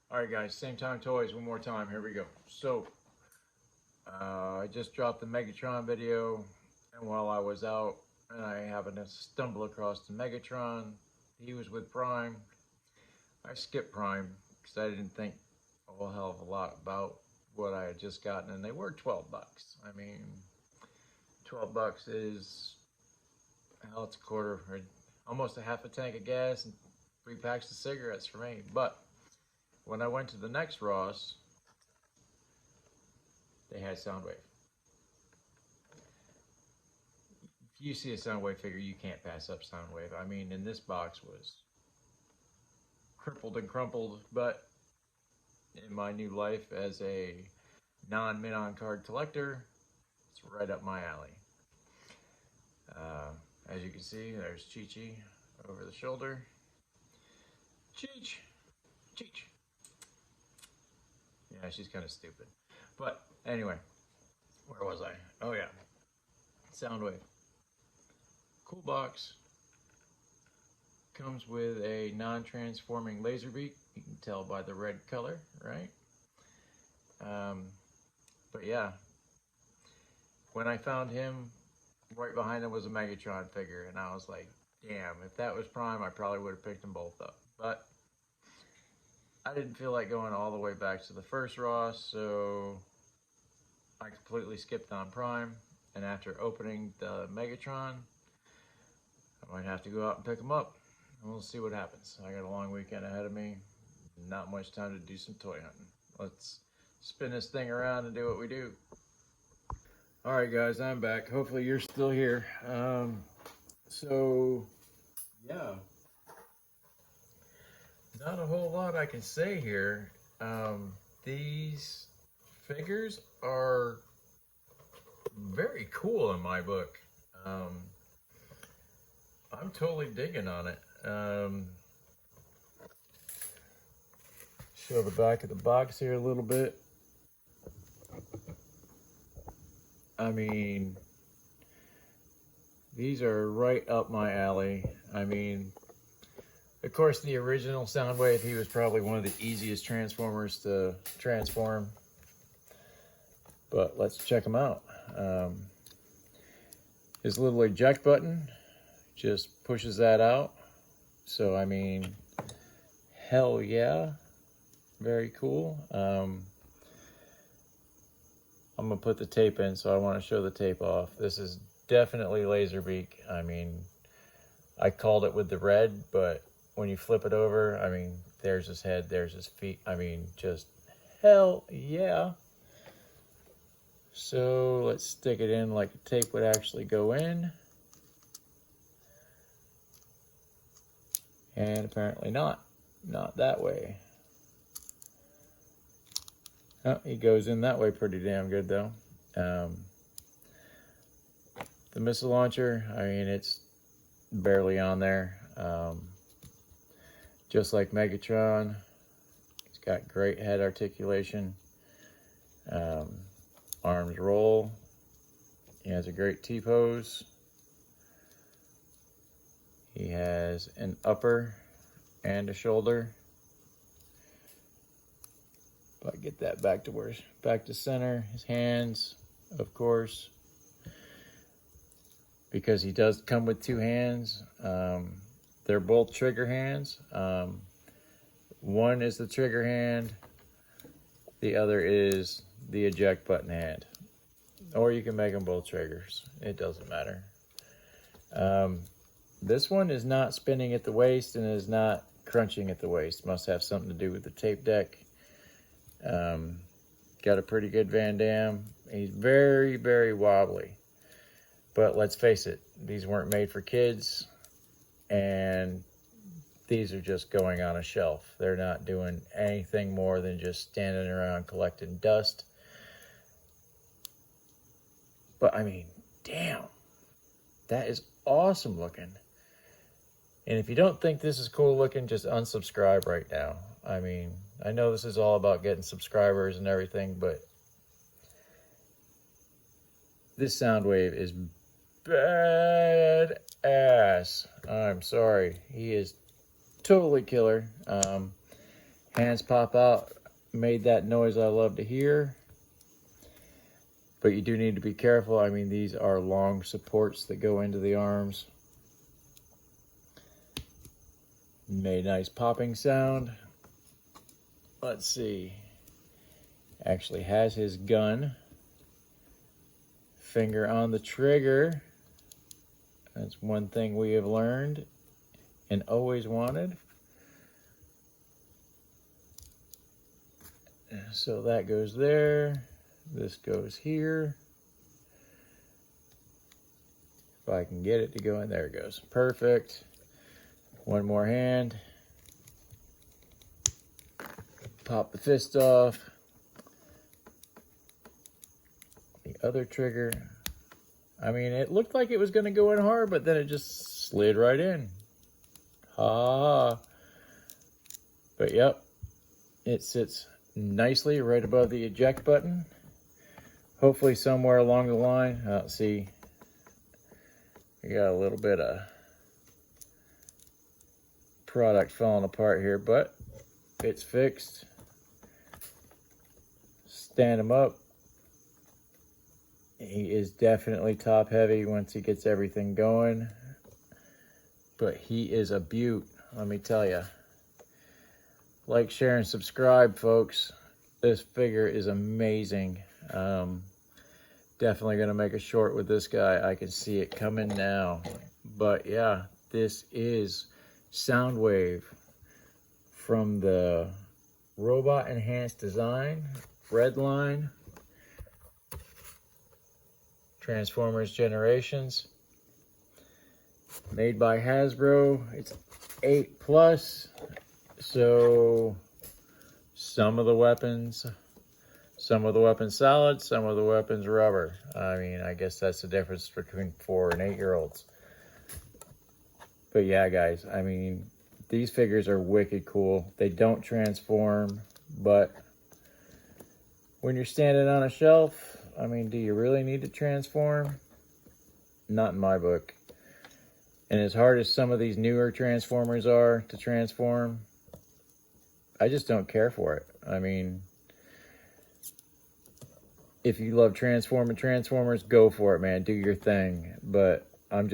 All right, guys, same time toys one more time. Here we go. So, I just dropped the Megatron video, and while I was out, and I happened to stumble across the Megatron. He was with Prime. I skipped Prime because I didn't think a whole hell of a lot about what I had just gotten, and they were 12 bucks. I mean, 12 bucks is, hell, it's a quarter, or almost a half a tank of gas and 3 packs of cigarettes for me. But when I went to the next Ross, they had Soundwave. If you see a Soundwave figure, you can't pass up Soundwave. I mean, and this box was crippled and crumpled, but in my new life as a non-Minon card collector, it's right up my alley. As you can see, there's Chi-Chi over the shoulder. Cheech! Cheech! Yeah, she's kind of stupid. But anyway, where was I? Oh yeah, Soundwave. Cool box. Comes with a non-transforming laser beak. You can tell by the red color, right? But yeah, when I found him, right behind him was a Megatron figure, and I was like, damn, if that was Prime, I probably would have picked them both up. But I didn't feel like going all the way back to the first Ross, so I completely skipped on Prime. And after opening the Megatron, I might have to go out and pick them up. And we'll see what happens. I got a long weekend ahead of me. Not much time to do some toy hunting. Let's spin this thing around and do what we do. All right, guys, I'm back. Hopefully you're still here. So, yeah. Not a whole lot I can say here. These figures are very cool in my book. I'm totally digging on it. Show the back of the box here a little bit. I mean, these are right up my alley. I mean, of course, the original Soundwave, he was probably one of the easiest Transformers to transform. But let's check him out. His little eject button just pushes that out. So, I mean, hell yeah. Very cool. I'm going to put the tape in, so I want to show the tape off. This is definitely Laserbeak. I mean, I called it with the red, but when you flip it over, I mean, there's his head, there's his feet. I mean, just hell yeah. So let's stick it in like the tape would actually go in. And apparently not that way. Oh, he goes in that way pretty damn good though. The missile launcher, I mean, it's barely on there. Just like Megatron, he's got great head articulation. Arms roll. He has a great T-pose. He has an upper and a shoulder. If I get that back to center. His hands, of course, because he does come with two hands. They're both trigger hands. One is the trigger hand. The other is the eject button hand. Or you can make them both triggers. It doesn't matter. This one is not spinning at the waist and is not crunching at the waist. Must have something to do with the tape deck. Got a pretty good Van Damme. He's very, very wobbly. But let's face it, these weren't made for kids. And these are just going on a shelf. They're not doing anything more than just standing around collecting dust. But I mean, damn, that is awesome looking. And if you don't think this is cool looking, just unsubscribe right now. I mean, I know this is all about getting subscribers and everything, but this Soundwave is badass. I'm sorry. He is totally killer. Hands pop out, made that noise I love to hear. But you do need to be careful. I mean, these are long supports that go into the arms. Made a nice popping sound. Let's see. Actually has his gun. Finger on the trigger. That's one thing we have learned and always wanted. So that goes there. This goes here. If I can get it to go in, there it goes. Perfect. One more hand. Pop the fist off. The other trigger. I mean, it looked like it was going to go in hard, but then it just slid right in. Ha ha. But yep, it sits nicely right above the eject button. Hopefully somewhere along the line, see, we got a little bit of product falling apart here, but it's fixed. Stand him up. He is definitely top heavy once he gets everything going, but he is a beaut, let me tell you. Like, share, and subscribe, folks. This figure is amazing. Definitely going to make a short with this guy. I can see it coming now. But yeah, this is Soundwave from the Robot Enhanced Design Red line. Transformers Generations. Made by Hasbro. It's 8+. So some of the weapons solid, some of the weapons rubber. I mean, I guess that's the difference between 4 and 8-year-olds. But yeah, guys, I mean, these figures are wicked cool. They don't transform, but when you're standing on a shelf, I mean, do you really need to transform? Not in my book. And as hard as some of these newer Transformers are to transform, I just don't care for it. I mean, if you love Transformers, go for it, man. Do your thing. But I'm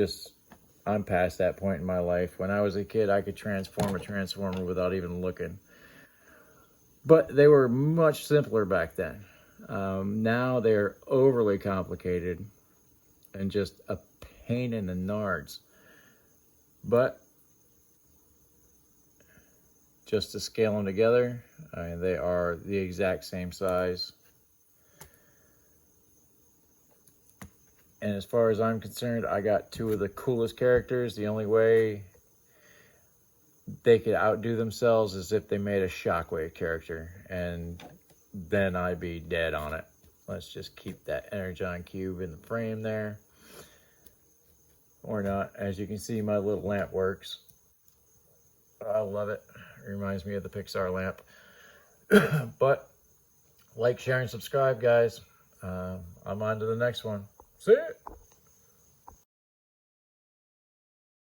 past that point in my life. When I was a kid, I could transform a Transformer without even looking. But they were much simpler back then. Now they're overly complicated and just a pain in the nards. But just to scale them together, I mean, they are the exact same size. And as far as I'm concerned, I got two of the coolest characters. The only way they could outdo themselves is if they made a Shockwave character, and then I'd be dead on it. Let's just keep that Energon cube in the frame there. Or not. As you can see, my little lamp works. I love it. It reminds me of the Pixar lamp. But like, share, and subscribe, guys. I'm on to the next one. See ya.